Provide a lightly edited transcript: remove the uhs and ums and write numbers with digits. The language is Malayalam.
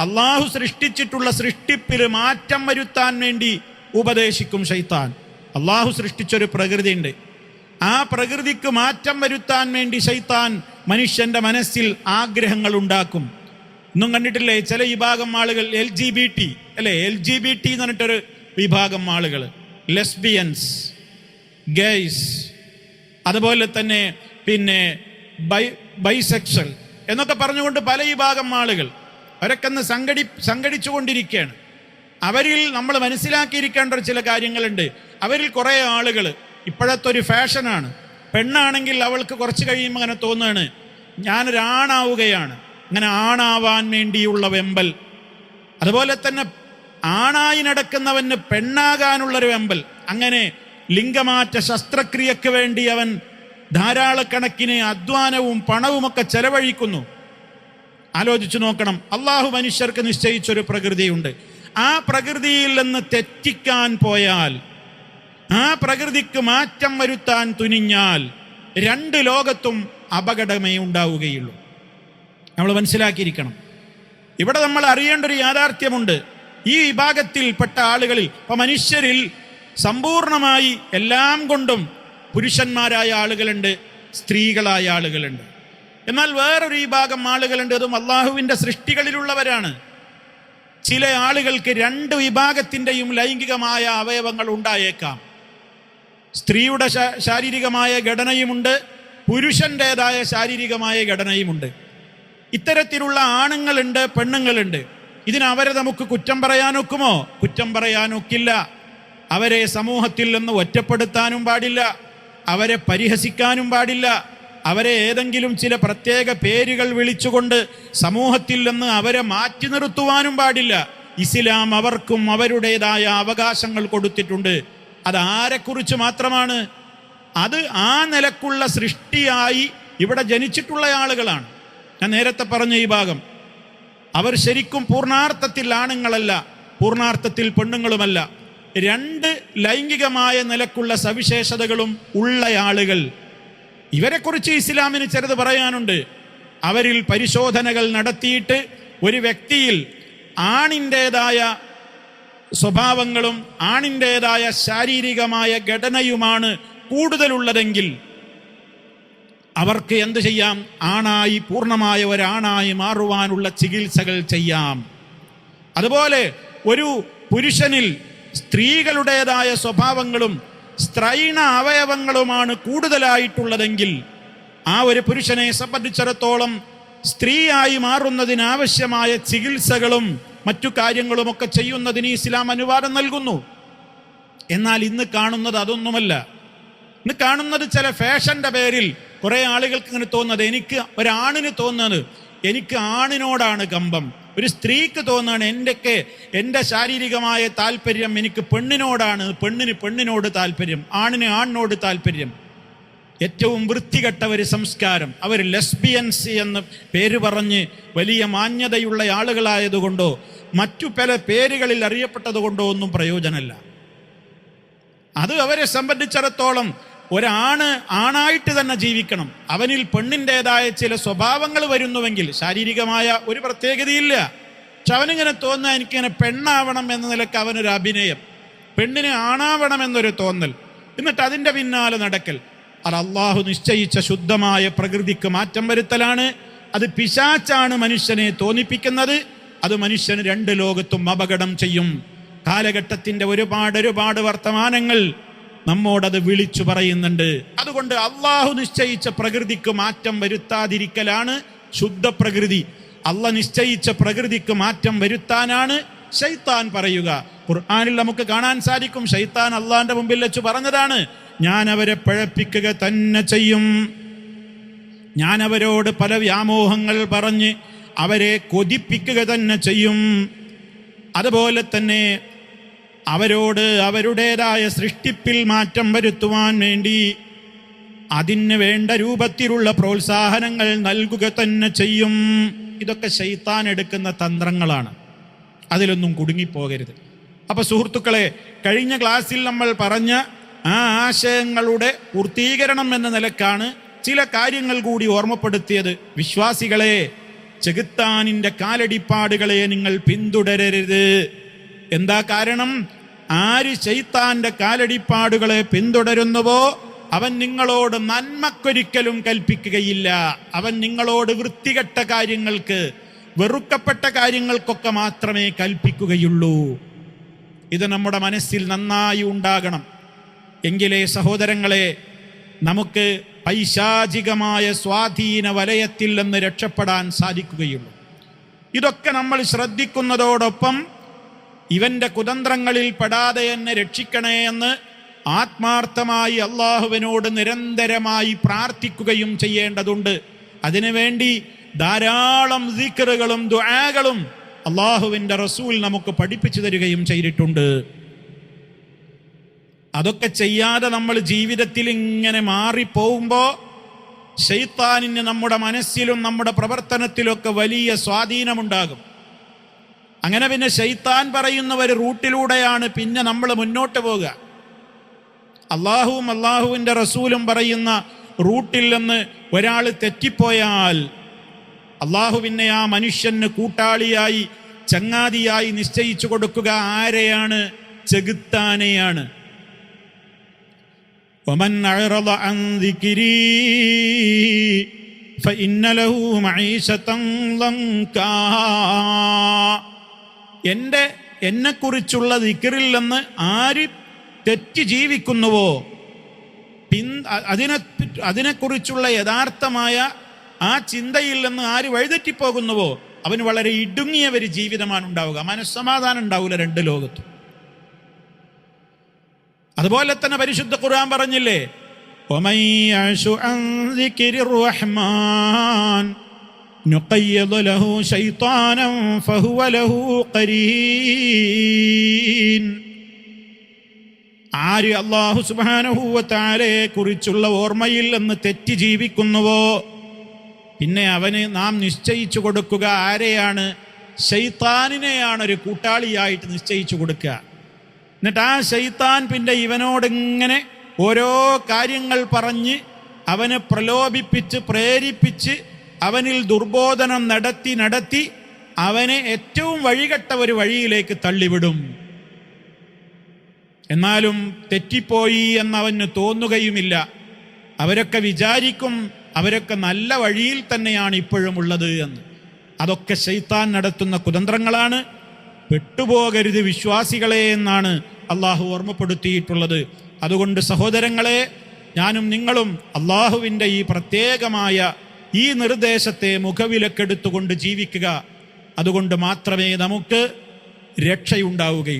അള്ളാഹു സൃഷ്ടിച്ചിട്ടുള്ള സൃഷ്ടിപ്പിൽ മാറ്റം വരുത്താൻ വേണ്ടി ഉപദേശിക്കും ശൈത്താൻ. അള്ളാഹു സൃഷ്ടിച്ചൊരു പ്രകൃതിയുണ്ട്, ആ പ്രകൃതിക്ക് മാറ്റം വരുത്താൻ വേണ്ടി ശൈത്താൻ മനുഷ്യന്റെ മനസ്സിൽ ആഗ്രഹങ്ങൾ ഉണ്ടാക്കും. ഒന്നും കണ്ടിട്ടില്ലേ ചില വിഭാഗം ആളുകൾ LGBT അല്ലെ, LGBT എന്ന് പറഞ്ഞിട്ടൊരു വിഭാഗം ആളുകൾ, ലെസ്ബിയൻസ്, ഗേയ്സ്, അതുപോലെ തന്നെ ബൈസെക്ഷൽ എന്നൊക്കെ പറഞ്ഞുകൊണ്ട് പല വിഭാഗം ആളുകൾ അവരൊക്കെ ഒന്ന് സംഘടിച്ചുകൊണ്ടിരിക്കുകയാണ്. അവരിൽ നമ്മൾ മനസ്സിലാക്കിയിരിക്കേണ്ട ചില കാര്യങ്ങളുണ്ട്. അവരിൽ കുറേ ആളുകൾ ഇപ്പോഴത്തെ ഒരു ഫാഷനാണ്, പെണ്ണാണെങ്കിൽ അവൾക്ക് കുറച്ച് കഴിയുമ്പോൾ അങ്ങനെ തോന്നുകയാണ് ഞാനൊരാണാവുകയാണ്, അങ്ങനെ ആണാവാൻ വേണ്ടിയുള്ള വെമ്പൽ. അതുപോലെ തന്നെ ആണായി നടക്കുന്നവന് പെണ്ണാകാനുള്ളൊരു വെമ്പൽ. അങ്ങനെ ലിംഗമാറ്റ ശസ്ത്രക്രിയക്ക് വേണ്ടി അവൻ ധാരാളക്കണക്കിന് അധ്വാനവും പണവുമൊക്കെ ചെലവഴിക്കുന്നു. ആലോചിച്ചു നോക്കണം, അള്ളാഹു മനുഷ്യർക്ക് നിശ്ചയിച്ചൊരു പ്രകൃതിയുണ്ട്. ആ പ്രകൃതിയിൽ നിന്ന് തെറ്റിക്കാൻ പോയാൽ, ആ പ്രകൃതിക്ക് മാറ്റം വരുത്താൻ തുനിഞ്ഞാൽ രണ്ട് ലോകത്തും അപകടമേ ഉണ്ടാവുകയുള്ളൂ. നമ്മൾ മനസ്സിലാക്കിയിരിക്കണം. ഇവിടെ നമ്മൾ അറിയേണ്ട ഒരു യാഥാർത്ഥ്യമുണ്ട്. ഈ വിഭാഗത്തിൽപ്പെട്ട ആളുകളിൽ, ഇപ്പൊ മനുഷ്യരിൽ സമ്പൂർണമായി എല്ലാം കൊണ്ടും പുരുഷന്മാരായ ആളുകളുണ്ട്, സ്ത്രീകളായ ആളുകളുണ്ട്. എന്നാൽ വേറൊരു വിഭാഗം ആളുകളുണ്ട്, അതും അള്ളാഹുവിൻ്റെ സൃഷ്ടികളിലുള്ളവരാണ്. ചില ആളുകൾക്ക് രണ്ട് വിഭാഗത്തിൻ്റെയും ലൈംഗികമായ അവയവങ്ങൾ ഉണ്ടായേക്കാം. സ്ത്രീയുടെ ശാരീരികമായ ഘടനയുമുണ്ട്, പുരുഷൻ്റെതായ ശാരീരികമായ ഘടനയുമുണ്ട്. ഇത്തരത്തിലുള്ള ആണുങ്ങളുണ്ട്, പെണ്ണുങ്ങളുണ്ട്. ഇതിനവരെ നമുക്ക് കുറ്റം പറയാനൊക്കുമോ? കുറ്റം പറയാനൊക്കില്ല. അവരെ സമൂഹത്തിൽ നിന്ന് ഒറ്റപ്പെടുത്താനും പാടില്ല, അവരെ പരിഹസിക്കാനും പാടില്ല, അവരെ ഏതെങ്കിലും ചില പ്രത്യേക പേരുകൾ വിളിച്ചുകൊണ്ട് സമൂഹത്തിൽ നിന്ന് അവരെ മാറ്റി നിർത്തുവാനും പാടില്ല. ഇസ്ലാം അവർക്കും അവരുടേതായ അവകാശങ്ങൾ കൊടുത്തിട്ടുണ്ട്. അത് ആരെക്കുറിച്ച് മാത്രമാണ്? അത് ആ നിലക്കുള്ള സൃഷ്ടിയായി ഇവിടെ ജനിച്ചിട്ടുള്ള ആളുകളാണ്. ഞാൻ നേരത്തെ പറഞ്ഞ ഈ ഭാഗം, അവർ ശരിക്കും പൂർണാർത്ഥത്തിൽ ആണുങ്ങളല്ല, പൂർണാർത്ഥത്തിൽ പെണ്ണുങ്ങളുമല്ല. രണ്ട് ലൈംഗികമായ നിലക്കുള്ള സവിശേഷതകളും ഉള്ള ആളുകൾ. ഇവരെക്കുറിച്ച് ഇസ്ലാമിന് ചിലത് പറയാനുണ്ട്. അവരിൽ പരിശോധനകൾ നടത്തിയിട്ട് ഒരു വ്യക്തിയിൽ ആണിൻ്റെതായ സ്വഭാവങ്ങളും ആണിൻ്റെതായ ശാരീരികമായ ഘടനയുമാണ് കൂടുതലുള്ളതെങ്കിൽ അവർക്ക് എന്ത് ചെയ്യാം? ആണായി, പൂർണ്ണമായ ഒരാണായി മാറുവാനുള്ള ചികിത്സകൾ ചെയ്യാം. അതുപോലെ ഒരു പുരുഷനിൽ സ്ത്രീകളുടേതായ സ്വഭാവങ്ങളും സ്ത്രൈണ അവയവങ്ങളുമാണ് കൂടുതലായിട്ടുള്ളതെങ്കിൽ ആ ഒരു പുരുഷനെ സംബന്ധിച്ചിടത്തോളം സ്ത്രീയായി മാറുന്നതിനാവശ്യമായ ചികിത്സകളും മറ്റു കാര്യങ്ങളുമൊക്കെ ചെയ്യുന്നതിന് ഇസ്ലാം അനുവാദം നൽകുന്നു. എന്നാൽ ഇന്ന് കാണുന്നത് അതൊന്നുമല്ല. ഇന്ന് കാണുന്നത് ചില ഫാഷന്റെ പേരിൽ കുറെ ആളുകൾക്ക് ഇങ്ങനെ തോന്നുന്നത്, എനിക്ക് ഒരാണിന് തോന്നുന്നത് എനിക്ക് ആണിനോടാണ് കമ്പം, ഒരു സ്ത്രീക്ക് തോന്നുകയാണ് എൻ്റെ ശാരീരികമായ താല്പര്യം എനിക്ക് പെണ്ണിനോടാണ്, പെണ്ണിന് പെണ്ണിനോട് താല്പര്യം, ആണിന് ആണിനോട് താല്പര്യം. ഏറ്റവും വൃത്തികെട്ട ഒരു സംസ്കാരം. അവർ ലെസ്ബിയൻസ് എന്ന് പേര് പറഞ്ഞ് വലിയ മാന്യതയുള്ള ആളുകളായതുകൊണ്ടോ മറ്റു പല പേരുകളിൽ അറിയപ്പെട്ടത് കൊണ്ടോ ഒന്നും പ്രയോജനമില്ല. അത് അവരെ സംബന്ധിച്ചിടത്തോളം ഒരാണ് ആണായിട്ട് തന്നെ ജീവിക്കണം. അവനിൽ പെണ്ണിൻ്റെതായ ചില സ്വഭാവങ്ങൾ വരുന്നുവെങ്കിൽ ശാരീരികമായ ഒരു പ്രത്യേകതയില്ല, പക്ഷെ അവനിങ്ങനെ തോന്നുക എനിക്കിങ്ങനെ പെണ്ണാവണം എന്ന നിലക്ക് അവനൊരു അഭിനയം, പെണ്ണിന് ആണാവണം എന്നൊരു തോന്നൽ, എന്നിട്ട് അതിൻ്റെ പിന്നാലെ നടക്കൽ. അത് അള്ളാഹു നിശ്ചയിച്ച ശുദ്ധമായ പ്രകൃതിക്ക് മാറ്റം വരുത്തലാണ്. അത് പിശാച്ചാണ് മനുഷ്യനെ തോന്നിപ്പിക്കുന്നത്. അത് മനുഷ്യന് രണ്ട് ലോകത്തും അപകടം ചെയ്യും. കാലഘട്ടത്തിൻ്റെ ഒരുപാട് വർത്തമാനങ്ങൾ നമ്മോടത് വിളിച്ചു പറയുന്നുണ്ട്. അതുകൊണ്ട് അള്ളാഹു നിശ്ചയിച്ച പ്രകൃതിക്ക് മാറ്റം വരുത്താതിരിക്കലാണ് ശുദ്ധ പ്രകൃതി. അള്ളാഹ് നിശ്ചയിച്ച പ്രകൃതിക്ക് മാറ്റം വരുത്താനാണ് ശൈത്താൻ പറയുക. ഖുർആനിൽ നമുക്ക് കാണാൻ സാധിക്കും, ശൈത്താൻ അള്ളാഹിന്റെ മുമ്പിൽ വെച്ച് പറഞ്ഞതാണ്, ഞാൻ അവരെ പഴപ്പിക്കുക തന്നെ ചെയ്യും, ഞാൻ അവരോട് പല വ്യാമോഹങ്ങൾ പറഞ്ഞ് അവരെ കൊതിപ്പിക്കുക തന്നെ ചെയ്യും. അതുപോലെ തന്നെ അവരോട് അവരുടേതായ സൃഷ്ടിപ്പിൽ മാറ്റം വരുത്തുവാൻ വേണ്ടി അതിന് വേണ്ട രൂപത്തിലുള്ള പ്രോത്സാഹനങ്ങൾ നൽകുക തന്നെ ചെയ്യും. ഇതൊക്കെ ശൈത്താൻ എടുക്കുന്ന തന്ത്രങ്ങളാണ്, അതിലൊന്നും കുടുങ്ങിപ്പോകരുത്. അപ്പൊ സുഹൃത്തുക്കളെ, കഴിഞ്ഞ ക്ലാസ്സിൽ നമ്മൾ പറഞ്ഞ ആ ആശയങ്ങളുടെ പൂർത്തീകരണം എന്ന നിലക്കാണ് ചില കാര്യങ്ങൾ കൂടി ഓർമ്മപ്പെടുത്തിയത്. വിശ്വാസികളെ, ചെകുത്താനിന്റെ കാലടിപ്പാടുകളെ നിങ്ങൾ പിന്തുടരരുത്. എന്താ കാരണം? ആര് ശൈത്താന്റെ കാലടിപ്പാടുകളെ പിന്തുടരുന്നുവോ അവൻ നിങ്ങളോട് നന്മക്കൊരിക്കലും കൽപ്പിക്കുകയില്ല. അവൻ നിങ്ങളോട് വൃത്തികെട്ട കാര്യങ്ങൾക്ക്, വെറുക്കപ്പെട്ട കാര്യങ്ങൾക്കൊക്കെ മാത്രമേ കൽപ്പിക്കുകയുള്ളൂ. ഇത് നമ്മുടെ മനസ്സിൽ നന്നായി ഉണ്ടാകണം. എങ്കിലേ സഹോദരങ്ങളെ നമുക്ക് പൈശാചികമായ സ്വാധീന വലയത്തിൽ നിന്ന് രക്ഷപ്പെടാൻ സാധിക്കുകയുള്ളൂ. ഇതൊക്കെ നമ്മൾ ശ്രദ്ധിക്കുന്നതോടൊപ്പം ഇവന്റെ കുതന്ത്രങ്ങളിൽ പെടാതെ എന്നെ രക്ഷിക്കണേ എന്ന് ആത്മാർത്ഥമായി അള്ളാഹുവിനോട് നിരന്തരമായി പ്രാർത്ഥിക്കുകയും ചെയ്യേണ്ടതുണ്ട്. അതിനുവേണ്ടി ധാരാളം ദിക്റുകളും ദുആകളും അള്ളാഹുവിന്റെ റസൂൽ നമുക്ക് പഠിപ്പിച്ചു തരികയും ചെയ്തിട്ടുണ്ട്. അതൊക്കെ ചെയ്യാതെ നമ്മൾ ജീവിതത്തിൽ ഇങ്ങനെ മാറിപ്പോകുമ്പോൾ ശൈത്താനിന് നമ്മുടെ മനസ്സിലും നമ്മുടെ പ്രവർത്തനത്തിലൊക്കെ വലിയ സ്വാധീനമുണ്ടാകും. അങ്ങനെ പിന്നെ ശൈത്താൻ പറയുന്ന ഒരു റൂട്ടിലൂടെയാണ് പിന്നെ നമ്മൾ മുന്നോട്ട് പോകുക. അള്ളാഹുവും അള്ളാഹുവിൻ്റെ റസൂലും പറയുന്ന റൂട്ടിൽ നിന്ന് ഒരാൾ തെറ്റിപ്പോയാൽ അള്ളാഹു പിന്നെ ആ മനുഷ്യന് കൂട്ടാളിയായി, ചങ്ങാതിയായി നിശ്ചയിച്ചു കൊടുക്കുക ആരെയാണ്? ചെകുത്താനെയാണ്. ومن أعرض عن ذكري فإن له معيشة ضنكا. എന്നെക്കുറിച്ചുള്ള ദിക്റിൽ നിന്ന് ആര് തെറ്റി ജീവിക്കുന്നുവോ, അതിനെക്കുറിച്ചുള്ള യഥാർത്ഥമായ ആ ചിന്തയിൽ നിന്ന് ആര് വഴിതെറ്റിപ്പോകുന്നുവോ അവന് വളരെ ഇടുങ്ങിയ ഒരു ജീവിതമാണ് ഉണ്ടാവുക. മനസ്സമാധാനം ഉണ്ടാവില്ല രണ്ട് ലോകത്തും. അതുപോലെ തന്നെ പരിശുദ്ധ ഖുർആൻ പറഞ്ഞില്ലേ, وَمَن يَعْشُ عَن ذِكْرِ الرَّحْمَنِ نُقَيِّضْ لَهُ شَيْطَانًا فَهُوَ لَهُ قَرِينٌ. ആര് അല്ലാഹു സുബ്ഹാനഹു വ തആലയെ കുറിച്ചുള്ള ഓർമ്മയിൽ നിന്ന് തെറ്റി ജീവിക്കുന്നുവോ പിന്നെ അവന് നാം നിശ്ചയിച്ചു കൊടുക്കുക ആരെയാണ്? ശൈത്താനിനെയാണ് ഒരു കൂട്ടാളിയായിട്ട് നിശ്ചയിച്ചു കൊടുക്കുക. എന്നിട്ട് ആ ശൈത്താൻ പിന്നെ ഇവനോട് ഇങ്ങനെ ഓരോ കാര്യങ്ങൾ പറഞ്ഞ് അവനെ പ്രലോഭിപ്പിച്ച് പ്രേരിപ്പിച്ച് അവനിൽ ദുർബോധനം നടത്തി അവനെ ഏറ്റവും വഴികെട്ട ഒരു വഴിയിലേക്ക് തള്ളിവിടും. എന്നാലും തെറ്റിപ്പോയി എന്നവന് തോന്നുകയുമില്ല. അവരൊക്കെ വിചാരിക്കും അവരൊക്കെ നല്ല വഴിയിൽ തന്നെയാണ് ഇപ്പോഴും ഉള്ളത് എന്ന്. അതൊക്കെ ശൈത്താൻ നടത്തുന്ന കുതന്ത്രങ്ങളാണ്. പെട്ടുപോകരുത് വിശ്വാസികളെ എന്നാണ് അള്ളാഹു ഓർമ്മപ്പെടുത്തിയിട്ടുള്ളത്. അതുകൊണ്ട് സഹോദരങ്ങളെ, ഞാനും നിങ്ങളും അള്ളാഹുവിൻ്റെ ഈ പ്രത്യേകമായ ഈ നിർദ്ദേശത്തെ മുഖവിലക്കെടുത്തുകൊണ്ട് ജീവിക്കുക. അതുകൊണ്ട് മാത്രമേ നമുക്ക് രക്ഷയുണ്ടാവുകയുള്ളൂ.